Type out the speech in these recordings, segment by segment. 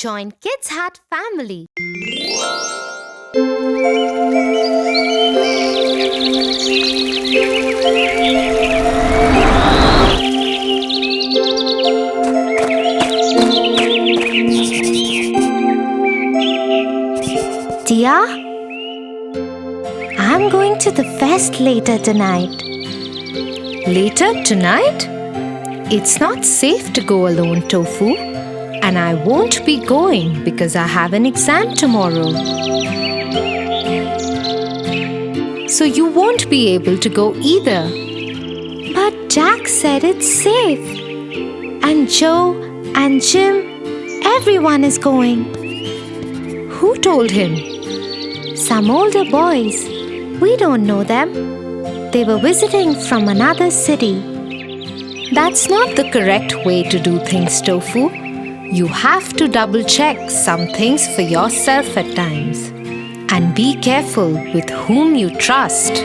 Join Kids Hut family. Tia, I'm going to the fest later tonight. Later tonight? It's not safe to go alone, Tofu. And I won't be going because I have an exam tomorrow. So you won't be able to go either. But Jack said it's safe. And Joe and Jim, everyone is going. Who told him? Some older boys. We don't know them. They were visiting from another city. That's not the correct way to do things, Tofu. You have to double-check some things for yourself at times. And be careful with whom you trust.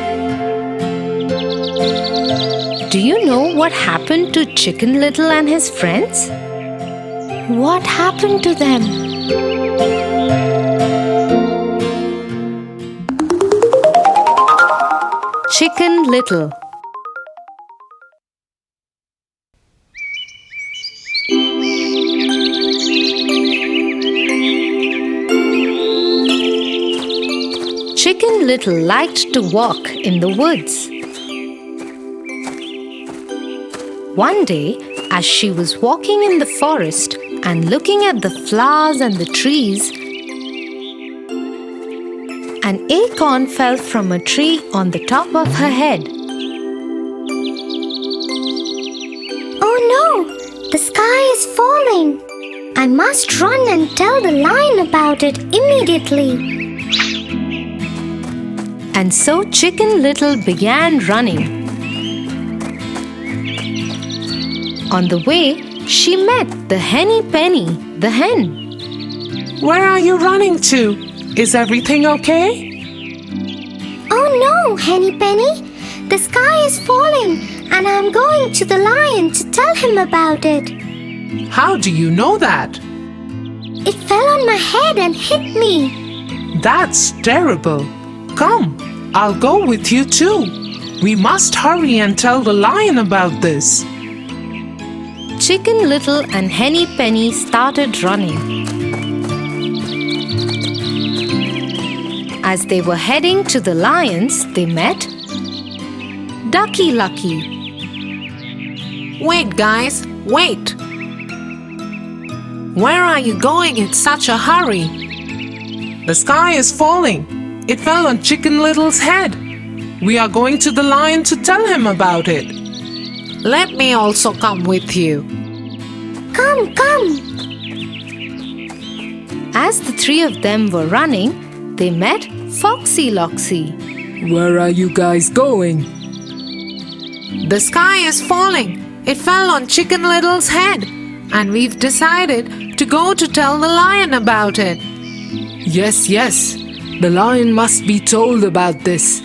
Do you know what happened to Chicken Little and his friends? What happened to them? Chicken Little. Chicken Little liked to walk in the woods. One day, as she was walking in the forest and looking at the flowers and the trees, an acorn fell from a tree on the top of her head. Oh no! The sky is falling! I must run and tell the lion about it immediately. And so Chicken Little began running. On the way, she met the Henny Penny, the hen. Where are you running to? Is everything okay? Oh no, Henny Penny! The sky is falling and I'm going to the lion to tell him about it. How do you know that? It fell on my head and hit me. That's terrible. Come, I'll go with you too. We must hurry and tell the lion about this. Chicken Little and Henny Penny started running. As they were heading to the lions, they met Ducky Lucky. Wait, guys, wait! Where are you going in such a hurry? The sky is falling. It fell on Chicken Little's head. We are going to the lion to tell him about it. Let me also come with you. Come, come! As the three of them were running, they met Foxy Loxy. Where are you guys going? The sky is falling. It fell on Chicken Little's head. And we've decided to go to tell the lion about it. Yes, yes. The lion must be told about this.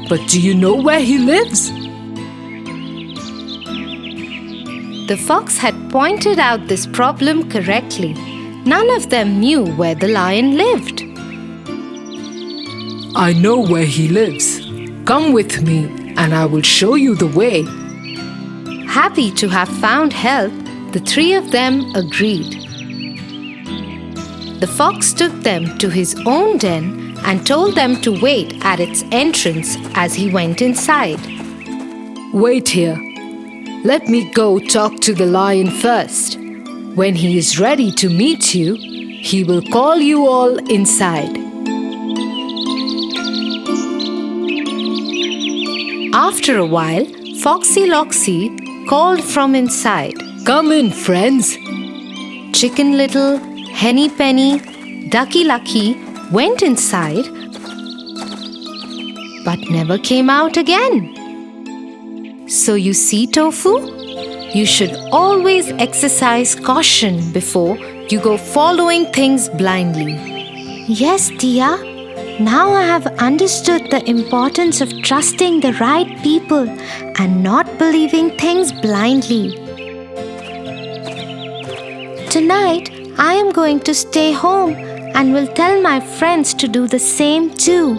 But do you know where he lives? The fox had pointed out this problem correctly. None of them knew where the lion lived. I know where he lives. Come with me and I will show you the way. Happy to have found help, the three of them agreed. The fox took them to his own den and told them to wait at its entrance as he went inside. Wait here. Let me go talk to the lion first. When he is ready to meet you, he will call you all inside. After a while, Foxy Loxy called from inside. Come in, friends. Chicken Little, Henny Penny, Ducky Lucky went inside but never came out again. So you see, Tofu, you should always exercise caution before you go following things blindly. Yes, Tia. Now I have understood the importance of trusting the right people and not believing things blindly. Tonight, I am going to stay home and will tell my friends to do the same too.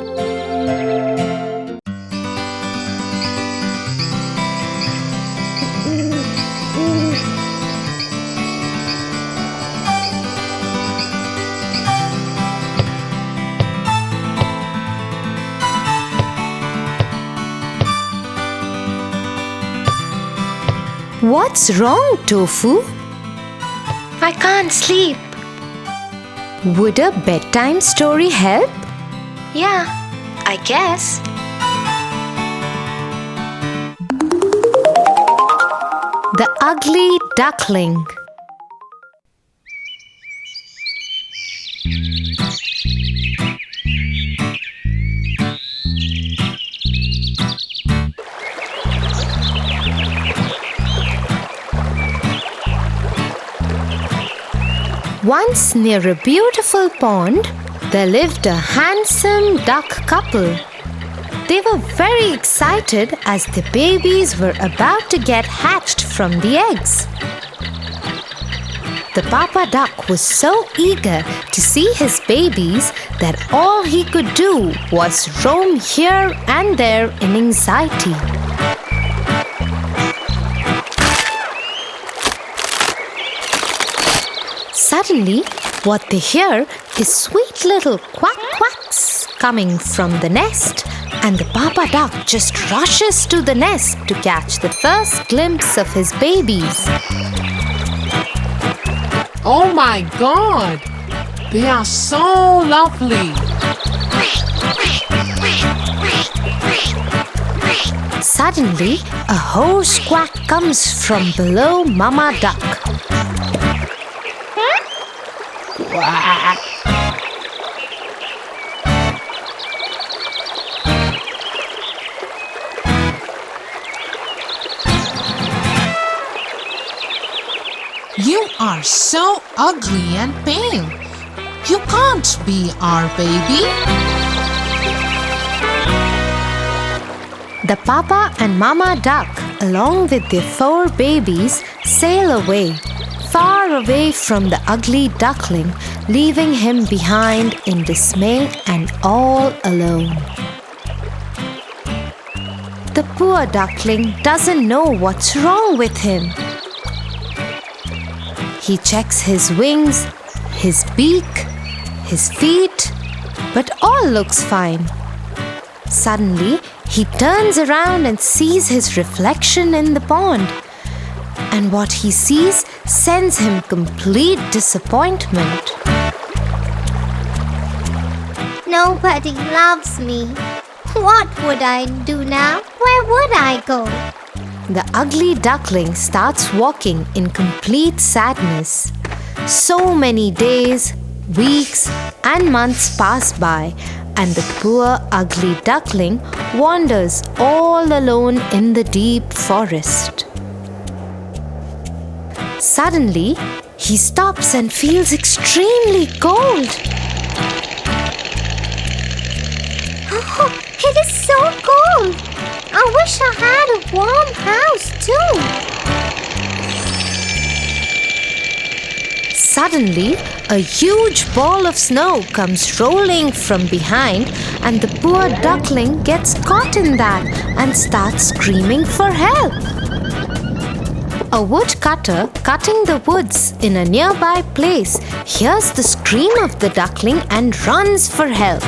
What's wrong, Tofu? I can't sleep. Would a bedtime story help? Yeah, I guess. The Ugly Duckling. Once near a beautiful pond, there lived a handsome duck couple. They were very excited as the babies were about to get hatched from the eggs. The papa duck was so eager to see his babies that all he could do was roam here and there in anxiety. Suddenly, what they hear is sweet little quack quacks coming from the nest, and the papa duck just rushes to the nest to catch the first glimpse of his babies. Oh my God! They are so lovely! Suddenly, a hoarse quack comes from below Mama Duck. You are so ugly and pale. You can't be our baby. The papa and Mama Duck, along with their 4 babies, sail away, far away from the ugly duckling, leaving him behind in dismay and all alone. The poor duckling doesn't know what's wrong with him. He checks his wings, his beak, his feet, but all looks fine. Suddenly, he turns around and sees his reflection in the pond. And what he sees sends him complete disappointment. Nobody loves me. What would I do now? Where would I go? The ugly duckling starts walking in complete sadness. So many days, weeks, and months pass by, and the poor ugly duckling wanders all alone in the deep forest. Suddenly, he stops and feels extremely cold. Oh, it is so cold. I wish I had a warm house too. Suddenly, a huge ball of snow comes rolling from behind, and the poor duckling gets caught in that and starts screaming for help. A woodcutter cutting the woods in a nearby place hears the scream of the duckling and runs for help.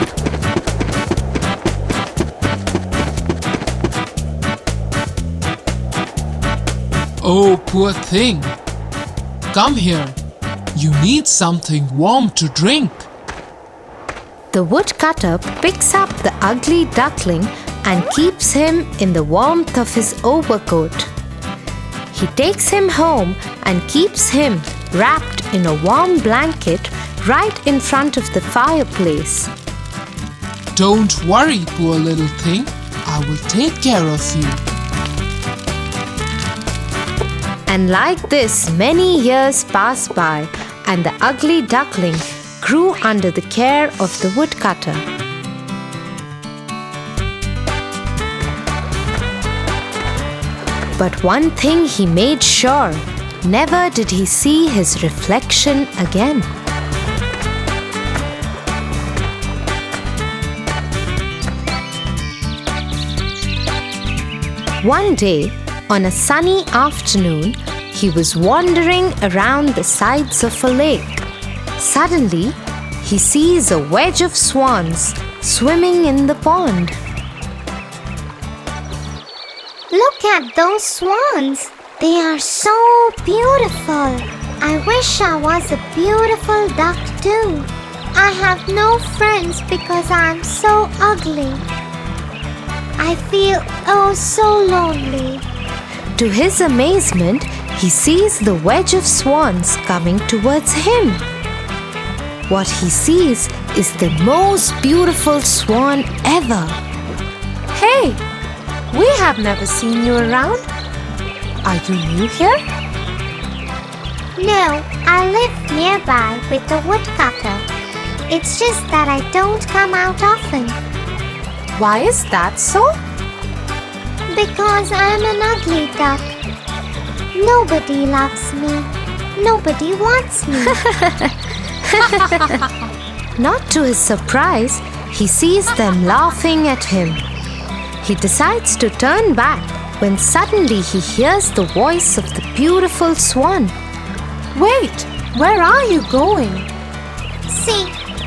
Oh, poor thing! Come here. You need something warm to drink. The woodcutter picks up the ugly duckling and keeps him in the warmth of his overcoat. He takes him home and keeps him wrapped in a warm blanket right in front of the fireplace. Don't worry, poor little thing. I will take care of you. And like this, many years pass by, and the ugly duckling grew under the care of the woodcutter. But one thing he made sure, Never did he see his reflection again. One day, on a sunny afternoon, he was wandering around the sides of a lake. Suddenly, he sees a wedge of swans swimming in the pond. Look at those swans. They are so beautiful. I wish I was a beautiful duck too. I have no friends because I'm so ugly. I feel so lonely. To his amazement, he sees the wedge of swans coming towards him. What he sees is the most beautiful swan ever. Hey, we have never seen you around. Are you new here? No, I live nearby with the woodcutter. It's just that I don't come out often. Why is that so? Because I'm an ugly duck. Nobody loves me. Nobody wants me. Not to his surprise, he sees them laughing at him. He decides to turn back when suddenly he hears the voice of the beautiful swan. Wait, where are you going? See,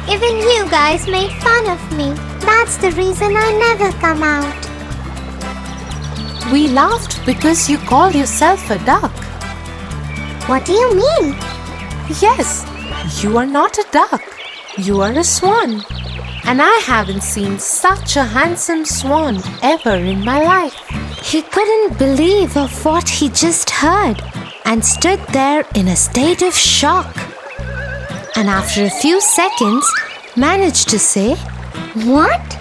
even you guys made fun of me. That's the reason I never come out. We laughed because you call yourself a duck. What do you mean? Yes, you are not a duck. You are a swan. And I haven't seen such a handsome swan ever in my life. He couldn't believe of what he just heard and stood there in a state of shock. And after a few seconds, managed to say, What?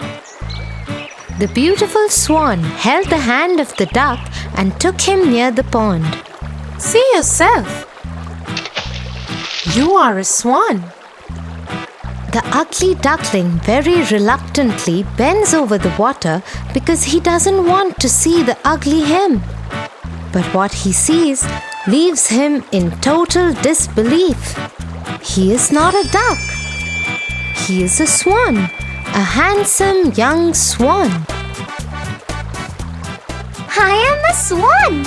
The beautiful swan held the hand of the duck and took him near the pond. See yourself. You are a swan. The ugly duckling very reluctantly bends over the water because he doesn't want to see the ugly him. But what he sees leaves him in total disbelief. He is not a duck. He is a swan, a handsome young swan. I am a swan.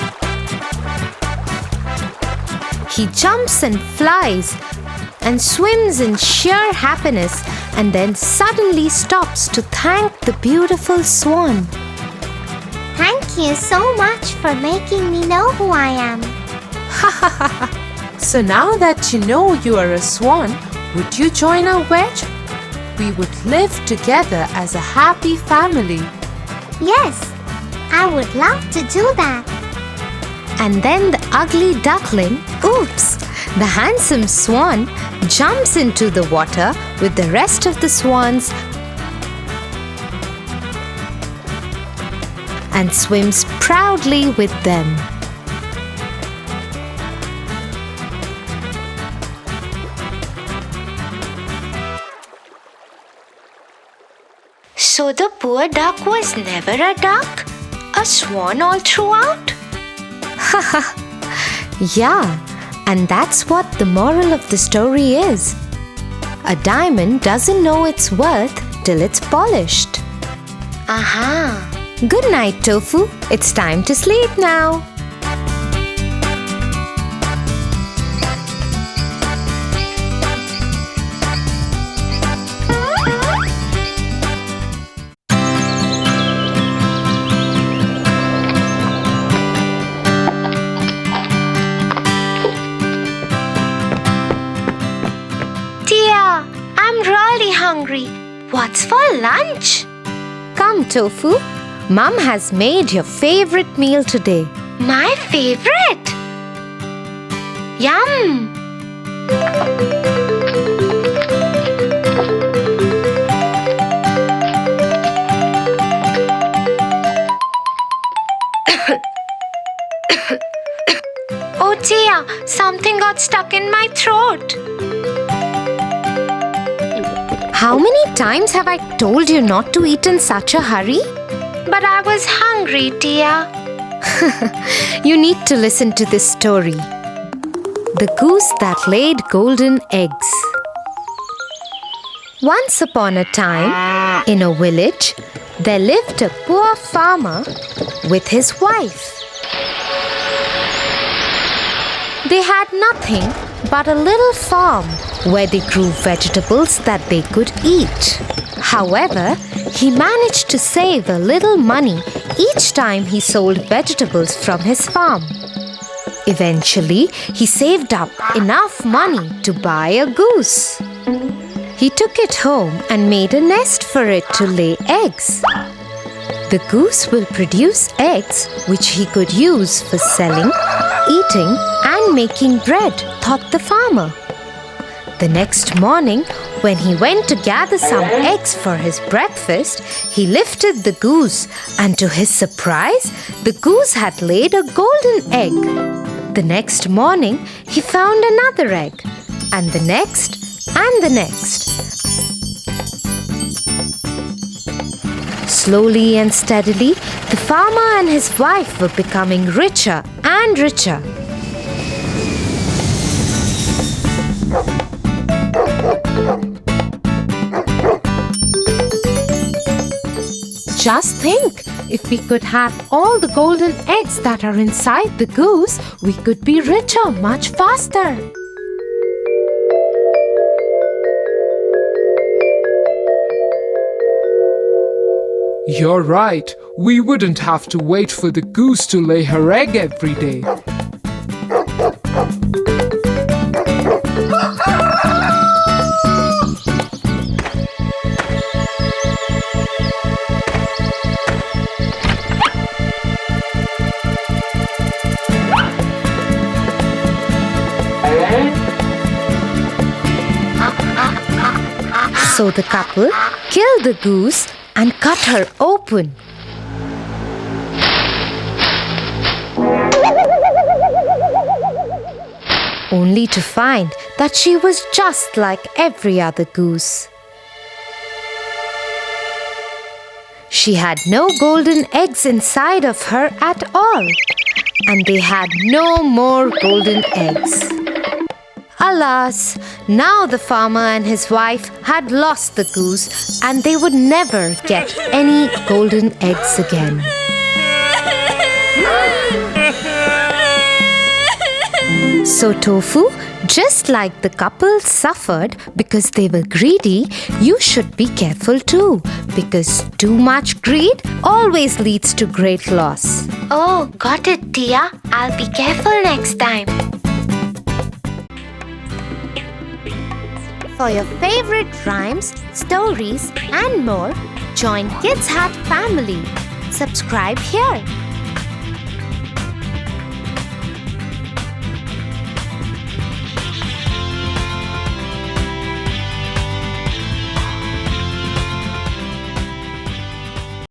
He jumps and flies and swims in sheer happiness and then suddenly stops to thank the beautiful swan. Thank you so much for making me know who I am. So now that you know you are a swan, would you join our wedge? We would live together as a happy family. Yes, I would love to do that. And then the ugly duckling, the handsome swan, jumps into the water with the rest of the swans and swims proudly with them. So the poor duck was never a duck? A swan all throughout? Yeah, and that's what the moral of the story is. A diamond doesn't know its worth till it's polished. Aha. Good night, Tofu. It's time to sleep now. Tia, I'm really hungry. What's for lunch? Come, Tofu. Mom has made your favorite meal today. My favorite? Yum! Oh Tia, something got stuck in my throat. How many times have I told you not to eat in such a hurry? But I was hungry, Tia. You need to listen to this story. The Goose That Laid Golden Eggs. Once upon a time, in a village, there lived a poor farmer with his wife. They had nothing but a little farm where they grew vegetables that they could eat. However, he managed to save a little money each time he sold vegetables from his farm. Eventually, he saved up enough money to buy a goose. He took it home and made a nest for it to lay eggs. The goose will produce eggs which he could use for selling, eating, and making bread, thought the farmer. The next morning, when he went to gather some eggs for his breakfast, he lifted the goose, and to his surprise, the goose had laid a golden egg. The next morning, he found another egg, and the next, and the next. Slowly and steadily, the farmer and his wife were becoming richer and richer. Just think, if we could have all the golden eggs that are inside the goose, we could be richer much faster. You're right. We wouldn't have to wait for the goose to lay her egg every day. So the couple killed the goose and cut her open. Only to find that she was just like every other goose. She had no golden eggs inside of her at all, and they had no more golden eggs. Alas, now the farmer and his wife had lost the goose, and they would never get any golden eggs again. So Tofu, just like the couple suffered because they were greedy, you should be careful too, because too much greed always leads to great loss. Oh, got it, Tia. I'll be careful next time. For your favorite rhymes, stories, and more, join Kids Hat family. Subscribe here.